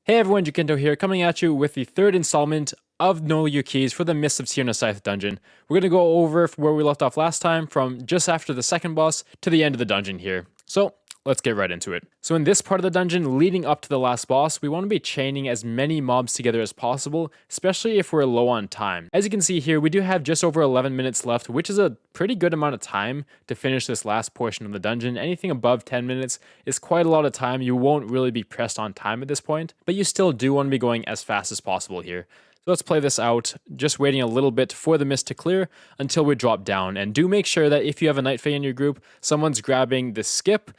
Hey everyone, Jakinto here, coming at you with the third installment of Know Your Keys for the Mists of Tirna Scithe dungeon. We're going to go over where we left off last time, from just after the second boss to the end of the dungeon here. So, let's get right into it. So in this part of the dungeon, leading up to the last boss, we want to be chaining as many mobs together as possible, especially if we're low on time. As you can see here, we do have just over 11 minutes left, which is a pretty good amount of time to finish this last portion of the dungeon. Anything above 10 minutes is quite a lot of time. You won't really be pressed on time at this point, but you still do want to be going as fast as possible here. So let's play this out, just waiting a little bit for the mist to clear until we drop down. And do make sure that if you have a Night Fae in your group, someone's grabbing the skip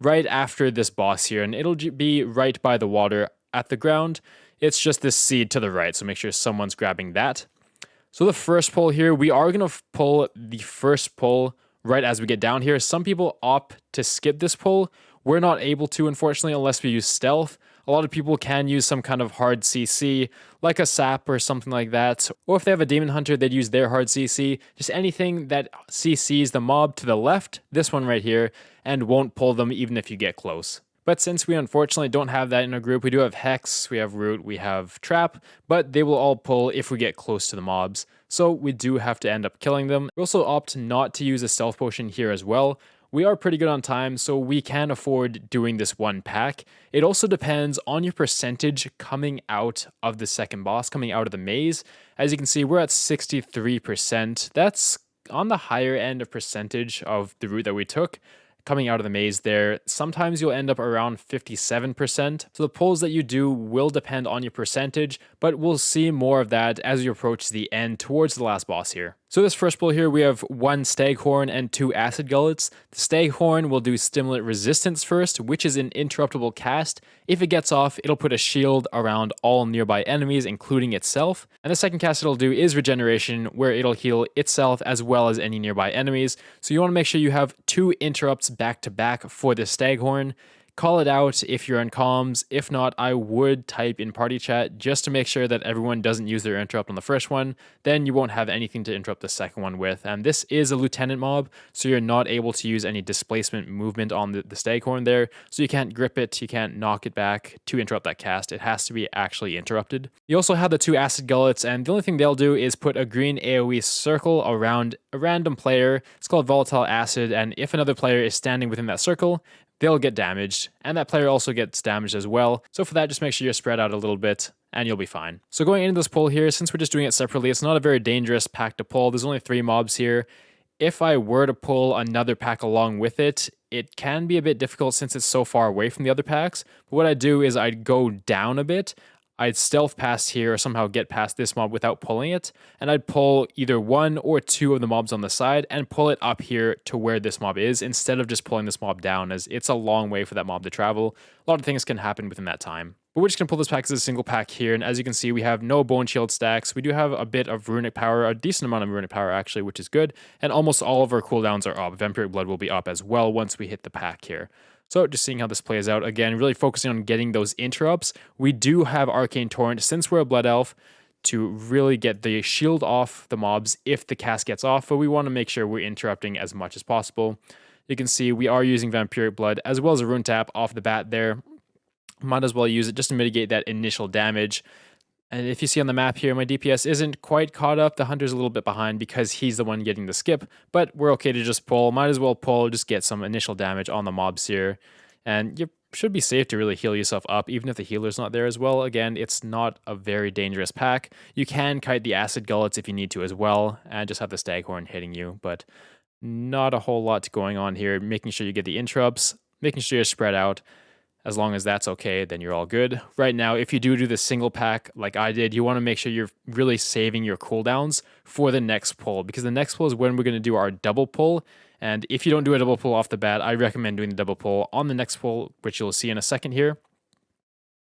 right after this boss here, and it'll be right by the water at the ground. It's just this seed to the right, so make sure someone's grabbing that. So the first pull here, we are going to pull the first pull right as we get down here. Some people opt to skip this pull. We're not able to, unfortunately, unless we use stealth. A lot of people can use some kind of hard CC, like a sap or something like that. Or if they have a demon hunter, they'd use their hard CC. Just anything that CCs the mob to the left, this one right here, and won't pull them even if you get close. But since we unfortunately don't have that in our group, we do have Hex, we have Root, we have Trap, but they will all pull if we get close to the mobs. So we do have to end up killing them. We also opt not to use a stealth potion here as well. We are pretty good on time, so we can afford doing this one pack. It also depends on your percentage coming out of the second boss, coming out of the maze. As you can see, we're at 63%. That's on the higher end of percentage of the route that we took coming out of the maze there. Sometimes you'll end up around 57%. So the pulls that you do will depend on your percentage, but we'll see more of that as you approach the end towards the last boss here. So this first pull here, we have 1 Staghorn and 2 Acid Gullets. The Staghorn will do Stimulant Resistance first, which is an interruptible cast. If it gets off, it'll put a shield around all nearby enemies, including itself. And the second cast it'll do is Regeneration, where it'll heal itself as well as any nearby enemies. So you want to make sure you have 2 interrupts back to back for the Staghorn. Call it out if you're in comms. If not, I would type in party chat just to make sure that everyone doesn't use their interrupt on the first one. Then you won't have anything to interrupt the second one with. And this is a lieutenant mob, so you're not able to use any displacement movement on the Staghorn there. So you can't grip it, you can't knock it back to interrupt that cast. It has to be actually interrupted. You also have the 2 Acid Gullets, and the only thing they'll do is put a green AoE circle around a random player. It's called Volatile Acid, and if another player is standing within that circle, they'll get damaged, and that player also gets damaged as well. So for that, just make sure you're spread out a little bit, and you'll be fine. So going into this pull here, since we're just doing it separately, it's not a very dangerous pack to pull. There's only 3 mobs here. If I were to pull another pack along with it, it can be a bit difficult since it's so far away from the other packs. But what I'd do is I'd go down a bit. I'd stealth past here or somehow get past this mob without pulling it, and I'd pull either 1 or 2 of the mobs on the side and pull it up here to where this mob is instead of just pulling this mob down, as it's a long way for that mob to travel. A lot of things can happen within that time. But we're just going to pull this pack as a single pack here, and as you can see, we have no Bone Shield stacks. We do have a bit of Runic Power, a decent amount of Runic Power actually, which is good, and almost all of our cooldowns are up. Vampiric Blood will be up as well once we hit the pack here. So just seeing how this plays out, again, really focusing on getting those interrupts. We do have Arcane Torrent, since we're a Blood Elf, to really get the shield off the mobs if the cast gets off, but we want to make sure we're interrupting as much as possible. You can see we are using Vampiric Blood as well as a Rune Tap off the bat there. Might as well use it just to mitigate that initial damage. And if you see on the map here, my DPS isn't quite caught up. The Hunter's a little bit behind because he's the one getting the skip, but we're okay to just pull. Might as well pull, just get some initial damage on the mobs here. And you should be safe to really heal yourself up, even if the healer's not there as well. Again, it's not a very dangerous pack. You can kite the Acid Gullets if you need to as well, and just have the Staghorn hitting you, but not a whole lot going on here. Making sure you get the interrupts, making sure you're spread out. As long as that's okay, then you're all good. Right now, if you do the single pack like I did, you want to make sure you're really saving your cooldowns for the next pull, because the next pull is when we're going to do our double pull. And if you don't do a double pull off the bat, I recommend doing the double pull on the next pull, which you'll see in a second here.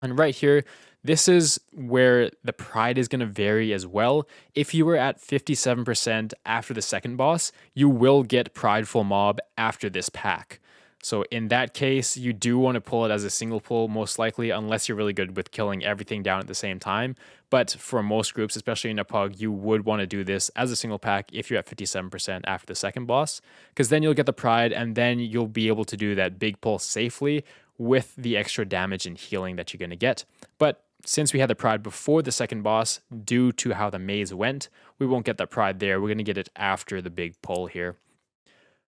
And right here, this is where the pride is going to vary as well. If you were at 57% after the second boss, you will get Prideful Mob after this pack. So in that case, you do want to pull it as a single pull, most likely, unless you're really good with killing everything down at the same time. But for most groups, especially in a pug, you would want to do this as a single pack if you're at 57% after the second boss, because then you'll get the pride, and then you'll be able to do that big pull safely with the extra damage and healing that you're going to get. But since we had the pride before the second boss, due to how the maze went, we won't get that pride there. We're going to get it after the big pull here.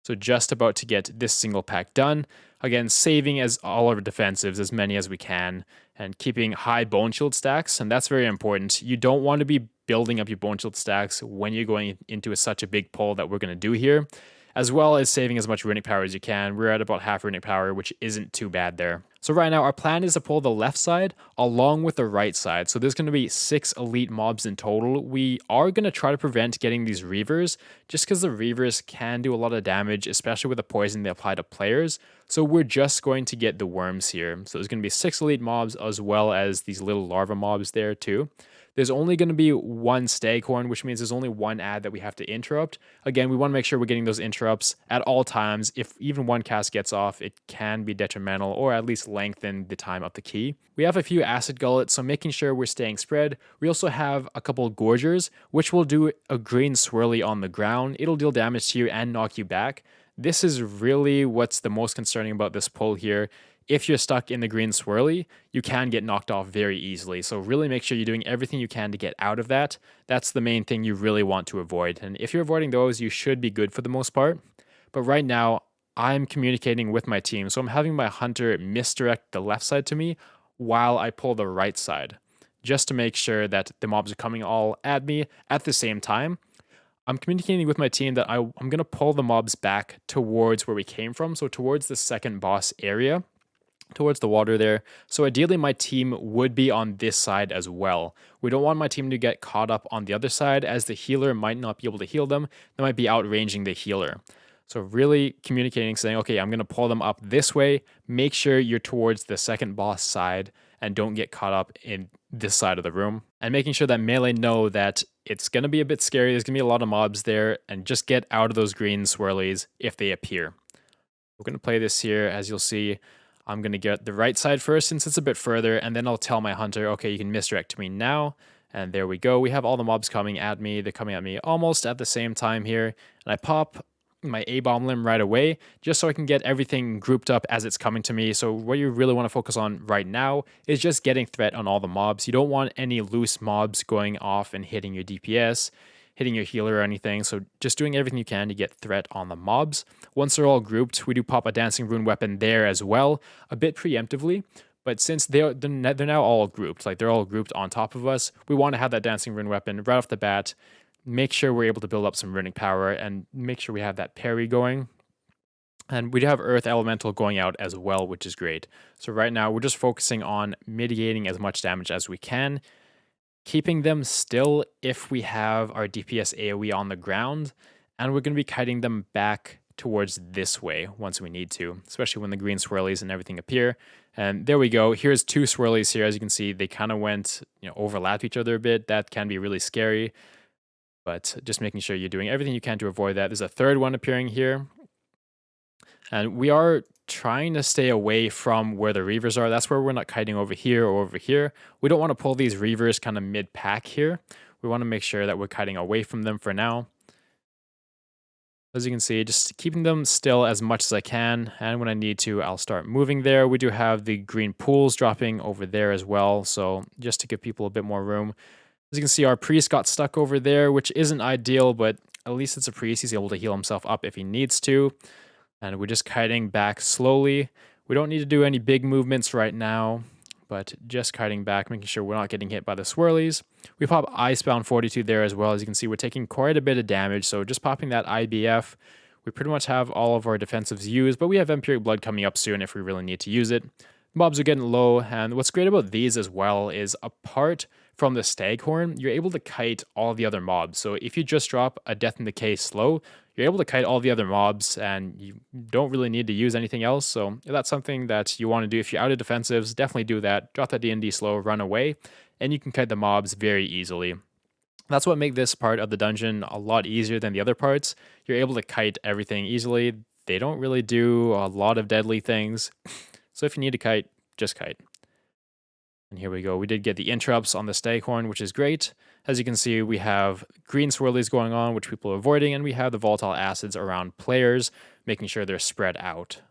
So just about to get this single pack done. Again, saving as all our defensives, as many as we can, and keeping high bone shield stacks, and that's very important. You don't want to be building up your bone shield stacks when you're going into such a big pull that we're going to do here, as well as saving as much runic power as you can. We're at about half runic power, which isn't too bad there. So right now, our plan is to pull the left side along with the right side. So there's going to be 6 elite mobs in total. We are going to try to prevent getting these Reavers, just because the Reavers can do a lot of damage, especially with the poison they apply to players. So we're just going to get the worms here. So there's going to be 6 elite mobs, as well as these little larva mobs there too. There's only going to be 1 staghorn, which means there's only 1 ad that we have to interrupt. Again, we want to make sure we're getting those interrupts at all times. If even one cast gets off, it can be detrimental, or at least lengthen the time of the key. We have a few acid gullets, so making sure we're staying spread. We also have a couple gorgers, which will do a green swirly on the ground. It'll deal damage to you and knock you back. This is really what's the most concerning about this pull here. If you're stuck in the green swirly, you can get knocked off very easily. So really make sure you're doing everything you can to get out of that. That's the main thing you really want to avoid. And if you're avoiding those, you should be good for the most part. But right now, I'm communicating with my team. So I'm having my hunter misdirect the left side to me while I pull the right side, just to make sure that the mobs are coming all at me at the same time. I'm communicating with my team that I'm going to pull the mobs back towards where we came from, so towards the second boss area, towards the water there. So ideally my team would be on this side as well. We don't want my team to get caught up on the other side, as the healer might not be able to heal them. They might be outranging the healer. So really communicating, saying, okay, I'm going to pull them up this way. Make sure you're towards the second boss side and don't get caught up in this side of the room. And making sure that melee know that it's going to be a bit scary. There's going to be a lot of mobs there, and just get out of those green swirlies if they appear. We're going to play this here. As you'll see, I'm going to get the right side first since it's a bit further, and then I'll tell my hunter, okay, you can misdirect to me now. And there we go. We have all the mobs coming at me. They're coming at me almost at the same time here. And I pop my A-bomb limb right away, just so I can get everything grouped up as it's coming to me. So what you really want to focus on right now is just getting threat on all the mobs. You don't want any loose mobs going off and hitting your DPS, hitting your healer or anything. So just doing everything you can to get threat on the mobs. Once they're all grouped, we do pop a dancing rune weapon there as well, a bit preemptively. But since they're now all grouped, like they're all grouped on top of us, we want to have that dancing rune weapon right off the bat. Make sure we're able to build up some runic power and make sure we have that parry going. And we do have Earth Elemental going out as well, which is great. So right now we're just focusing on mitigating as much damage as we can, keeping them still if we have our DPS AoE on the ground, and we're going to be kiting them back towards this way once we need to, especially when the green swirlies and everything appear. And there we go. Here's 2 swirlies here. As you can see, they kind of went, overlap each other a bit. That can be really scary. But just making sure you're doing everything you can to avoid that. There's a third one appearing here. And we are trying to stay away from where the Reavers are. That's where we're not kiting over here or over here. We don't want to pull these Reavers kind of mid-pack here. We want to make sure that we're kiting away from them for now. As you can see, just keeping them still as much as I can. And when I need to, I'll start moving there. We do have the green pools dropping over there as well. So just to give people a bit more room. As you can see, our priest got stuck over there, which isn't ideal, but at least it's a priest. He's able to heal himself up if he needs to. And we're just kiting back slowly. We don't need to do any big movements right now, but just kiting back, making sure we're not getting hit by the swirlies. We pop Icebound 42 there as well. As you can see, we're taking quite a bit of damage, so just popping that IBF. We pretty much have all of our defensives used, but we have Empiric Blood coming up soon if we really need to use it. Mobs are getting low, and what's great about these as well is, apart from the Staghorn, you're able to kite all the other mobs. So if you just drop a Death and Decay slow, you're able to kite all the other mobs, and you don't really need to use anything else. So if that's something that you want to do, if you're out of defensives, definitely do that. Drop that D&D slow, run away, and you can kite the mobs very easily. That's what makes this part of the dungeon a lot easier than the other parts. You're able to kite everything easily. They don't really do a lot of deadly things. So if you need to kite, just kite. And here we go. We did get the interrupts on the Staghorn, which is great. As you can see, we have green swirlies going on, which people are avoiding, and we have the volatile acids around players, making sure they're spread out.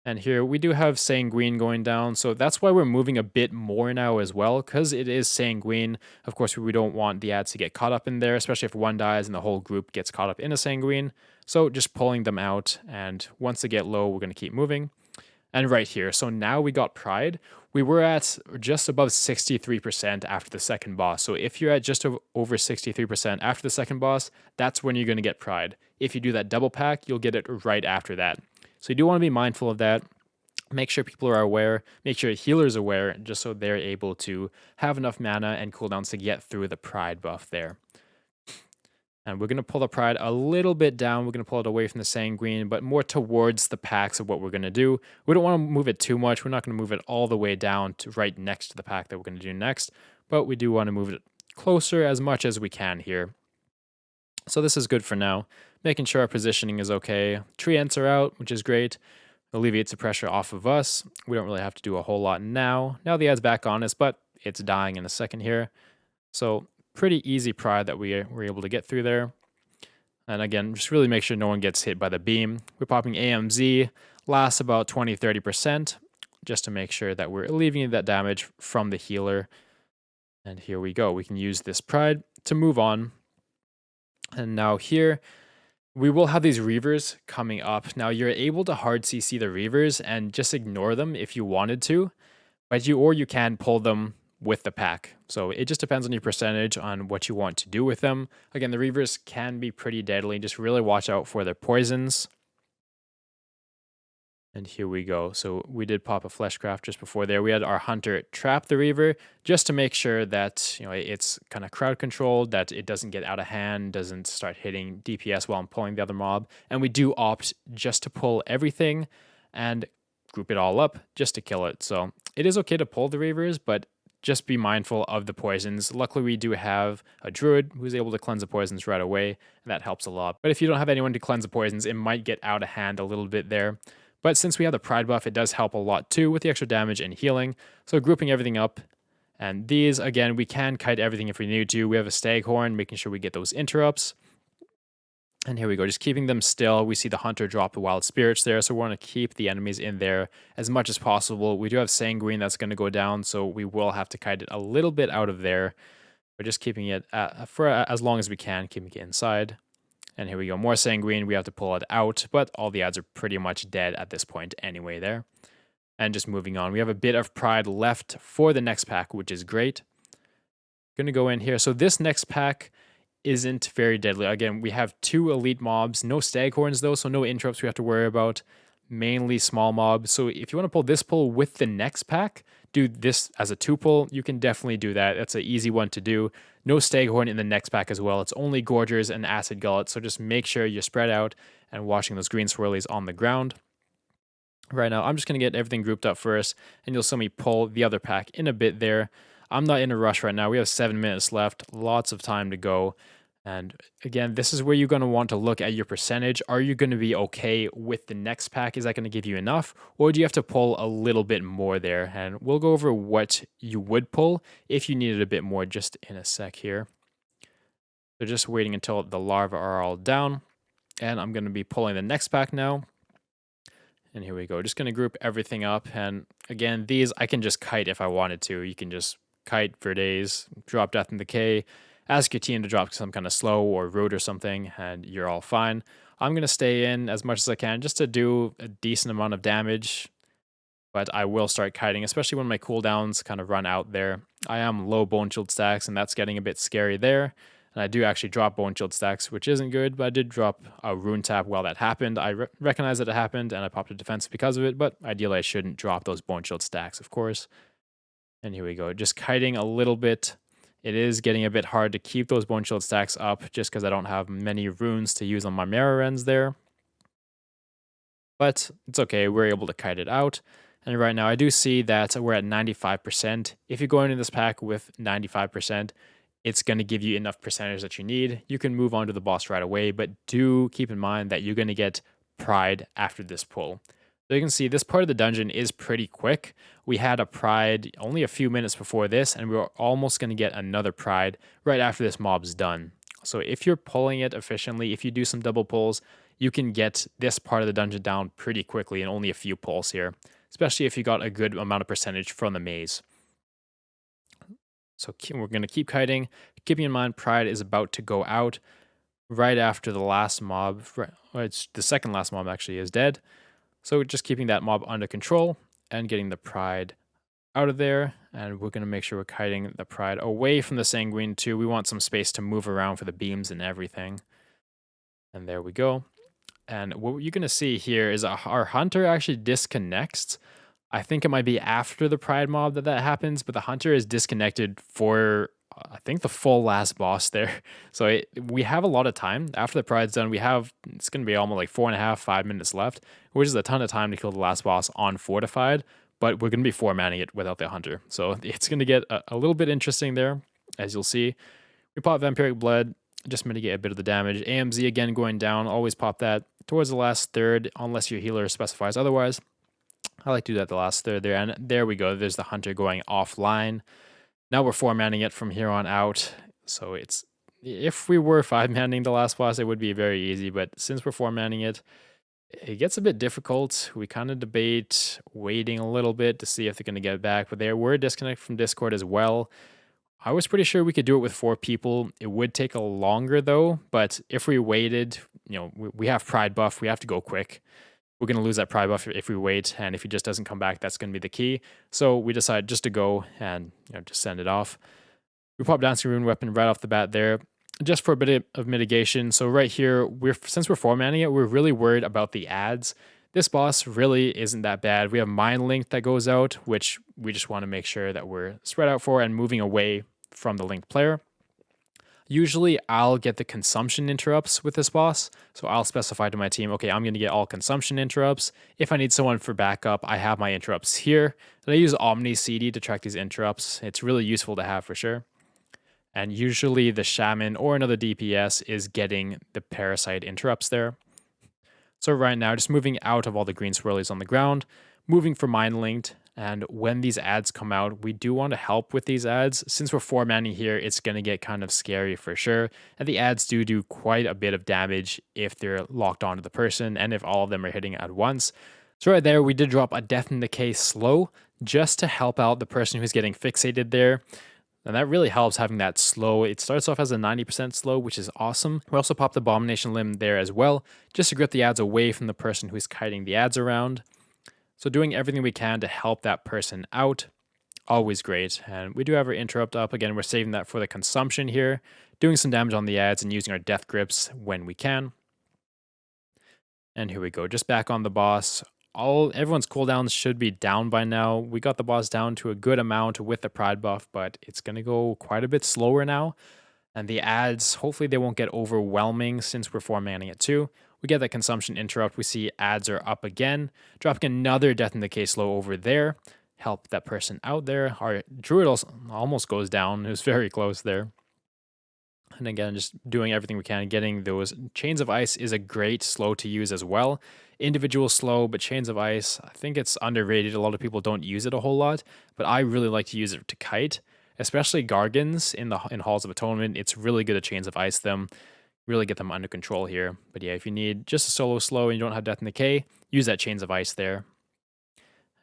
And here we do have Sanguine going down, so that's why we're moving a bit more now as well, because it is Sanguine. Of course, we don't want the ads to get caught up in there, especially if one dies and the whole group gets caught up in a Sanguine. So just pulling them out, and once they get low, we're going to keep moving. And right here, so now we got Pride. We were at just above 63% after the second boss. So if you're at just over 63% after the second boss, that's when you're going to get Pride. If you do that double pack, you'll get it right after that. So you do want to be mindful of that. Make sure people are aware, make sure healers are aware, just so they're able to have enough mana and cooldowns to get through the Pride buff there. And we're going to pull the Pride a little bit down. We're going to pull it away from the Sanguine, but more towards the packs of what we're going to do. We don't want to move it too much. We're not going to move it all the way down to right next to the pack that we're going to do next, but we do want to move it closer as much as we can here. So this is good for now. Making sure our positioning is okay. Tree ents are out, which is great. Alleviates the pressure off of us. We don't really have to do a whole lot now. Now the ad's back on us, but it's dying in a second here. So pretty easy Pride that we were able to get through there. And again, just really make sure no one gets hit by the beam. We're popping AMZ, lasts about 20-30%, just to make sure that we're alleviating that damage from the healer. And here we go. We can use this Pride to move on. And now here, we will have these Reavers coming up. Now you're able to hard CC the Reavers and just ignore them if you wanted to, but you can pull them with the pack. So it just depends on your percentage on what you want to do with them. Again, the Reavers can be pretty deadly. Just really watch out for their poisons. And here we go. So we did pop a Fleshcraft just before there. We had our Hunter trap the Reaver just to make sure that it's kind of crowd controlled, that it doesn't get out of hand, doesn't start hitting DPS while I'm pulling the other mob. And we do opt just to pull everything and group it all up just to kill it. So it is okay to pull the Reavers, but just be mindful of the poisons. Luckily, we do have a Druid who's able to cleanse the poisons right away, and that helps a lot. But if you don't have anyone to cleanse the poisons, it might get out of hand a little bit there. But since we have the Pride buff, it does help a lot too with the extra damage and healing. So grouping everything up. And these, again, we can kite everything if we need to. We have a Staghorn, making sure we get those interrupts. And here we go, just keeping them still. We see the Hunter drop the Wild Spirits there, so we want to keep the enemies in there as much as possible. We do have Sanguine that's going to go down, so we will have to kite it a little bit out of there. We're just keeping it for as long as we can, keeping it inside. And here we go, more Sanguine. We have to pull it out, but all the ads are pretty much dead at this point anyway there. And just moving on, we have a bit of Pride left for the next pack, which is great. Going to go in here. So this next pack isn't very deadly. Again, we have 2 elite mobs, no Staghorns though, so no interrupts we have to worry about. Mainly small mobs. So if you want to pull this pull with the next pack, do this as a 2 pull, you can definitely do that. That's an easy one to do. No Staghorn in the next pack as well. It's only Gorgers and Acid Gullet, so just make sure you're spread out and watching those green swirlies on the ground. Right now, I'm just going to get everything grouped up first, and you'll see me pull the other pack in a bit there. I'm not in a rush right now. We have 7 minutes left, lots of time to go. And again, this is where you're going to want to look at your percentage. Are you going to be okay with the next pack? Is that going to give you enough? Or do you have to pull a little bit more there? And we'll go over what you would pull if you needed a bit more just in a sec here. So just waiting until the larvae are all down. And I'm going to be pulling the next pack now. And here we go. Just going to group everything up. And again, these I can just kite if I wanted to. You can just kite for days, drop Death and Decay, ask your team to drop some kind of slow or root or something, and you're all fine. I'm going to stay in as much as I can just to do a decent amount of damage, but I will start kiting, especially when my cooldowns kind of run out there. I am low Bone Shield stacks, and that's getting a bit scary there. And I do actually drop Bone Shield stacks, which isn't good, but I did drop a Rune Tap while that happened. I recognize that it happened, and I popped a defense because of it, but ideally I shouldn't drop those Bone Shield stacks, of course. And here we go, just kiting a little bit. It is getting a bit hard to keep those Bone Shield stacks up just because I don't have many runes to use on my Mirror Ends there. But it's okay, we're able to kite it out. And right now I do see that we're at 95%. If you go into this pack with 95%, it's going to give you enough percentage that you need. You can move on to the boss right away, but do keep in mind that you're going to get Pride after this pull. So you can see this part of the dungeon is pretty quick. We had a Pride only a few minutes before this, and we were almost going to get another Pride right after this mob's done. So if you're pulling it efficiently, if you do some double pulls, you can get this part of the dungeon down pretty quickly in only a few pulls here, especially if you got a good amount of percentage from the maze. So we're going to keep kiting, keeping in mind Pride is about to go out right after the last mob. It's the second last mob actually is dead. So just keeping that mob under control and getting the Pride out of there. And we're going to make sure we're kiting the Pride away from the Sanguine too. We want some space to move around for the beams and everything. And there we go. And what you're going to see here is our Hunter actually disconnects. I think it might be after the Pride mob that happens, but the Hunter is disconnected for, I think, the full last boss there. So we have a lot of time. After the Pride's done, it's going to be almost like 4.5, 5 minutes left, which is a ton of time to kill the last boss on Fortified, but we're going to be 4-manning it without the Hunter. So it's going to get a little bit interesting there, as you'll see. We pop Vampiric Blood, just mitigate a bit of the damage. AMZ again going down, always pop that towards the last third, unless your healer specifies otherwise. I like to do that the last third there, and there we go. There's the Hunter going offline. Now we're 4-manning it from here on out. So if we were 5-manning the last boss, it would be very easy, but since we're 4-manning it, it gets a bit difficult. We kind of debate waiting a little bit to see if they're going to get back, but they were disconnected from Discord as well. I was pretty sure we could do it with 4 people. It would take a longer though, but if we waited, we have Pride buff, we have to go quick. We're going to lose that Pride buff if we wait, and if he just doesn't come back, that's going to be the key. So we decided just to go and just send it off. We pop Dancing Rune Weapon right off the bat there, just for a bit of mitigation. So right here, since we're 4-manning it, we're really worried about the ads. This boss really isn't that bad. We have Mind Link that goes out, which we just want to make sure that we're spread out for and moving away from the linked player. Usually I'll get the consumption interrupts with this boss. So I'll specify to my team, okay, I'm going to get all consumption interrupts. If I need someone for backup, I have my interrupts here. And I use Omni CD to track these interrupts. It's really useful to have for sure. And usually the Shaman or another DPS is getting the Parasite interrupts there. So right now, just moving out of all the green swirlies on the ground, moving for Mind Linked. And when these ads come out, we do want to help with these ads. Since we're 4-manning here, it's going to get kind of scary for sure. And the ads do quite a bit of damage if they're locked onto the person and if all of them are hitting at once. So right there, we did drop a Death in Decay slow just to help out the person who's getting fixated there. And that really helps having that slow. It starts off as a 90% slow, which is awesome. We also popped the Abomination Limb there as well, just to grip the ads away from the person who's kiting the ads around. So doing everything we can to help that person out, always great. And we do have our interrupt up. Again, we're saving that for the consumption here, doing some damage on the ads and using our death grips when we can. And here we go, just back on the boss. Everyone's cooldowns should be down by now. We got the boss down to a good amount with the Pride buff, but it's going to go quite a bit slower now. And the ads, hopefully they won't get overwhelming since we're 4-manning it too. We get that consumption interrupt. We see ads are up again, dropping another Death in Decay slow over there. Help that person out there. Our Druid also almost goes down. It was very close there. And again, just doing everything we can. Getting those Chains of Ice is a great slow to use as well. Individual slow, but Chains of Ice, I think it's underrated. A lot of people don't use it a whole lot, but I really like to use it to kite, especially Gargans in Halls of Atonement. It's really good at Chains of Ice them. Really get them under control here. But yeah, if you need just a solo slow and you don't have Death in Decay, use that Chains of Ice there.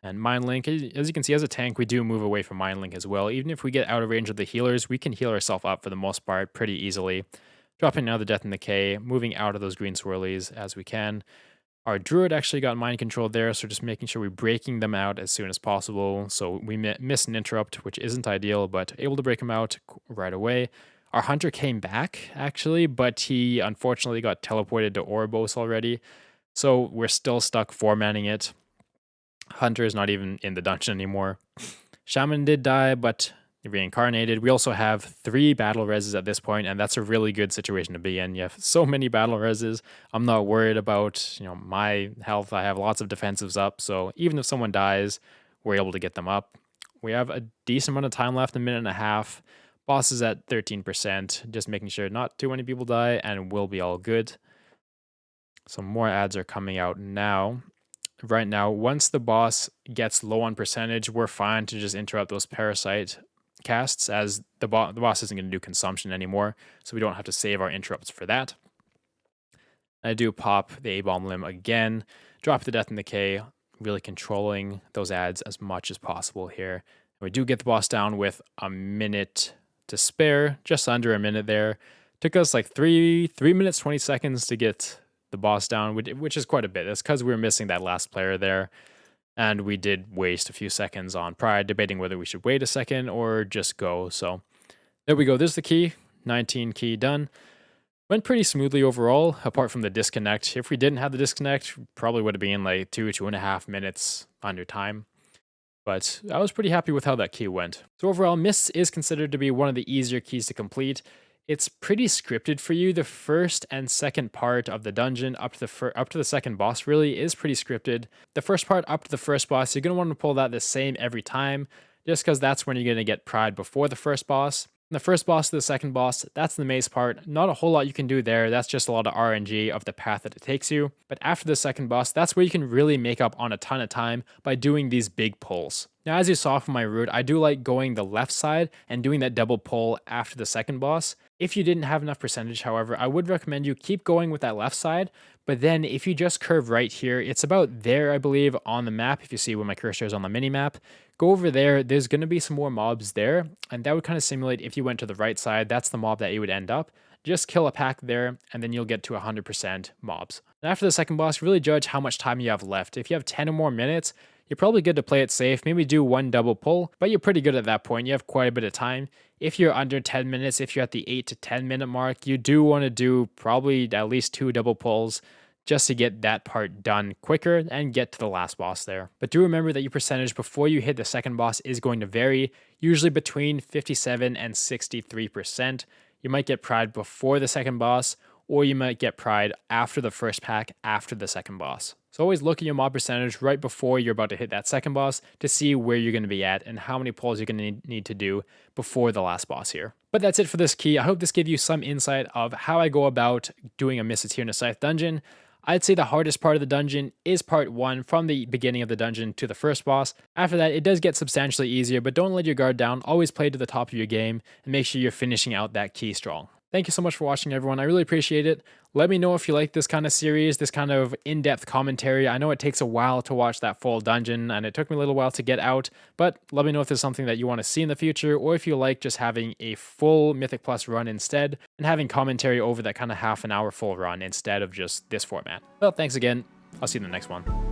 And Mind Link, as you can see, as a tank, we do move away from Mind Link as well. Even if we get out of range of the healers, we can heal ourselves up for the most part pretty easily. Dropping another Death in Decay, moving out of those green swirlies as we can. Our Druid actually got mind control there, so just making sure we're breaking them out as soon as possible. So we miss an interrupt, which isn't ideal, but able to break them out right away. Our Hunter came back, actually, but he unfortunately got teleported to Ouroboros already. So we're still stuck 4-manning it. Hunter is not even in the dungeon anymore. Shaman did die, but reincarnated. We also have 3 battle reses at this point, and that's a really good situation to be in. You have so many battle reses. I'm not worried about my health. I have lots of defensives up, so even if someone dies, we're able to get them up. We have a decent amount of time left, 1.5 minutes. Boss is at 13%, just making sure not too many people die, and we'll be all good. Some more ads are coming out now. Right now, once the boss gets low on percentage, we're fine to just interrupt those Parasite casts, as the boss isn't going to do consumption anymore, so we don't have to save our interrupts for that. I do pop the A-Bomb limb again, drop the Death and Decay, really controlling those ads as much as possible here. We do get the boss down with a minute to spare, just under a minute there. Took us like 3 minutes 20 seconds to get the boss down, which is quite a bit. That's because we were missing that last player there, and we did waste a few seconds on Pride, debating whether we should wait a second or just go. So there we go. There's the key. 19 key done. Went pretty smoothly overall, apart from the disconnect. If we didn't have the disconnect, probably would have been like 2.5 minutes under time. But I was pretty happy with how that key went. So overall, Mists is considered to be one of the easier keys to complete. It's pretty scripted for you. The first and second part of the dungeon up to the second boss really is pretty scripted. The first part up to the first boss, you're going to want to pull that the same every time, just because that's when you're going to get Pride before the first boss. The first boss to the second boss, that's the maze part. Not a whole lot you can do there. That's just a lot of RNG of the path that it takes you. But after the second boss, that's where you can really make up on a ton of time by doing these big pulls. Now, as you saw from my route, I do like going the left side and doing that double pull after the second boss. If you didn't have enough percentage, however, I would recommend you keep going with that left side. But then if you just curve right here, it's about there, I believe, on the map. If you see where my cursor is on the mini map, go over there. There's going to be some more mobs there. And that would kind of simulate if you went to the right side, that's the mob that you would end up. Just kill a pack there, and then you'll get to 100% mobs. And after the second boss, really judge how much time you have left. If you have 10 or more minutes, you're probably good to play it safe. Maybe do one double pull, but you're pretty good at that point. You have quite a bit of time. If you're under 10 minutes, if you're at the 8 to 10 minute mark, you do want to do probably at least 2 double pulls just to get that part done quicker and get to the last boss there. But do remember that your percentage before you hit the second boss is going to vary, usually between 57 and 63%. You might get Pride before the second boss, or you might get Pride after the first pack after the second boss. So always look at your mob percentage right before you're about to hit that second boss to see where you're going to be at and how many pulls you're going to need to do before the last boss here. But that's it for this key. I hope this gave you some insight of how I go about doing a Miss Tirna Scithe dungeon. I'd say the hardest part of the dungeon is part 1 from the beginning of the dungeon to the first boss. After that, it does get substantially easier, but don't let your guard down. Always play to the top of your game and make sure you're finishing out that key strong. Thank you so much for watching, everyone. I really appreciate it. Let me know if you like this kind of series, this kind of in-depth commentary. I know it takes a while to watch that full dungeon, and it took me a little while to get out, but let me know if there's something that you want to see in the future, or if you like just having a full Mythic Plus run instead, and having commentary over that kind of half an hour full run instead of just this format. Well, thanks again. I'll see you in the next one.